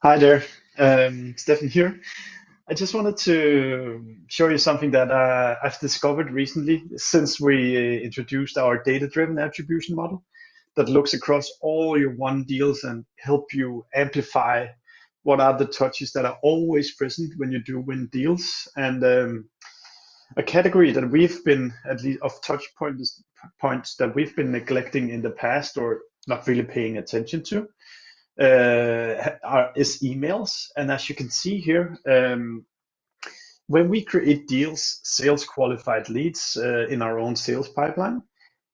Hi there, Stefan here. I just wanted to show you something that I've discovered recently since we introduced our data-driven attribution model that looks across all your won deals and help you amplify what are the touches that are always present when you do win deals. And a category that we've been, at least of points that we've been neglecting in the past or not really paying attention to is emails. And as you can see here, when we create deals, sales qualified leads in our own sales pipeline,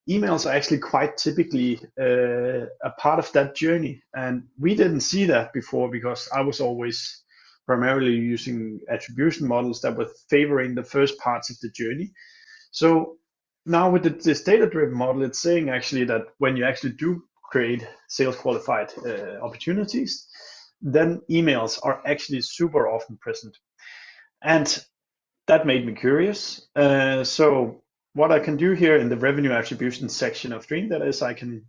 emails are actually quite typically a part of that journey. And we didn't see that before because I was always primarily using attribution models that were favoring the first parts of the journey. So now with this data-driven model, it's saying actually that when you actually do create sales qualified opportunities, then emails are actually super often present. And that made me curious. So what I can do here in the revenue attribution section of Dreamdata is I can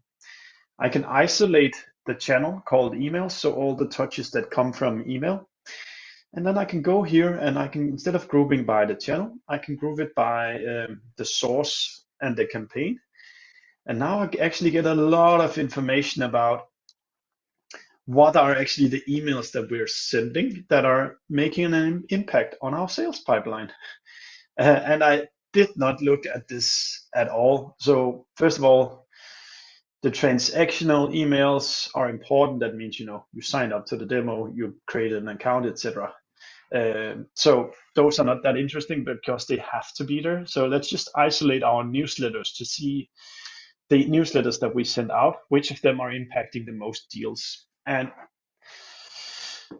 isolate the channel called emails, so all the touches that come from email. And then I can go here and I can, instead of grouping by the channel, I can group it by the source and the campaign. And now I actually get a lot of information about what are actually the emails that we're sending that are making an impact on our sales pipeline. And I did not look at this at all. So first of all, the transactional emails are important. That means you signed up to the demo, you created an account, etc. So those are not that interesting because they have to be there. So let's just isolate our newsletters to see the newsletters that we send out, which of them are impacting the most deals. And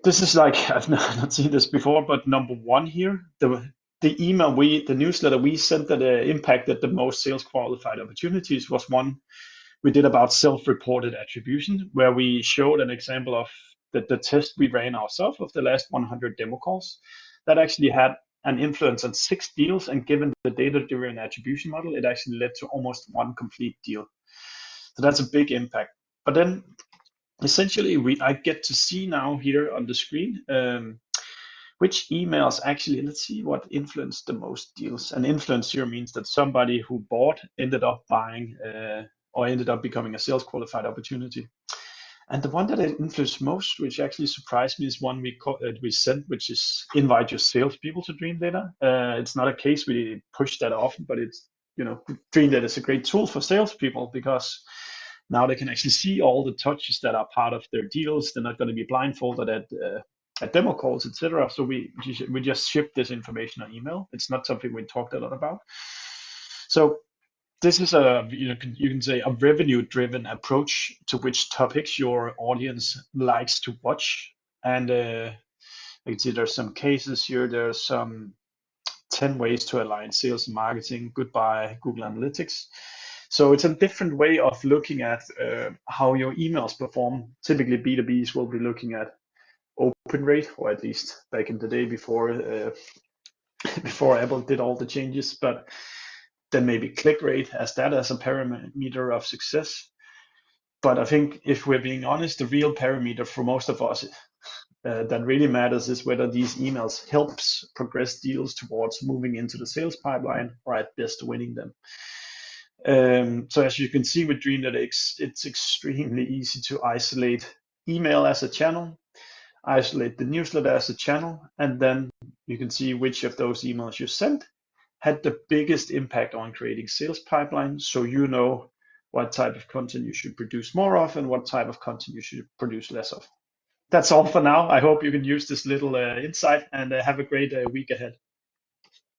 this is like, I've not seen this before, but number one here, the newsletter we sent that impacted the most sales qualified opportunities was one we did about self-reported attribution, where we showed an example of the test we ran ourselves of the last 100 demo calls that actually had an influence on 6 deals, and given the data-driven attribution model, it actually led to almost one complete deal. So that's a big impact. But then essentially I get to see now here on the screen which emails actually, let's see what influenced the most deals. And influence here means that somebody who bought ended up buying or ended up becoming a sales qualified opportunity. And the one that I influenced most, which actually surprised me, is one we sent, which is invite your salespeople to Dreamdata. It's not a case we push that often, but it's, Dreamdata is a great tool for salespeople because now they can actually see all the touches that are part of their deals. They're not going to be blindfolded at demo calls, etc. So we just ship this information on email. It's not something we talked a lot about. So this is you can say a revenue-driven approach to which topics your audience likes to watch. And you can see there's some cases here. There's some 10 ways to align sales and marketing. Goodbye Google Analytics. So it's a different way of looking at how your emails perform. Typically, B2Bs will be looking at open rate, or at least back in the day before before Apple did all the changes. But then maybe click rate as a parameter of success. But I think if we're being honest, the real parameter for most of us that really matters is whether these emails helps progress deals towards moving into the sales pipeline or at best winning them. So as you can see with Dreamdata, it's extremely easy to isolate email as a channel, isolate the newsletter as a channel, and then you can see which of those emails you sent had the biggest impact on creating sales pipeline, so you know what type of content you should produce more of and what type of content you should produce less of. That's all for now. I hope you can use this little insight and have a great week ahead.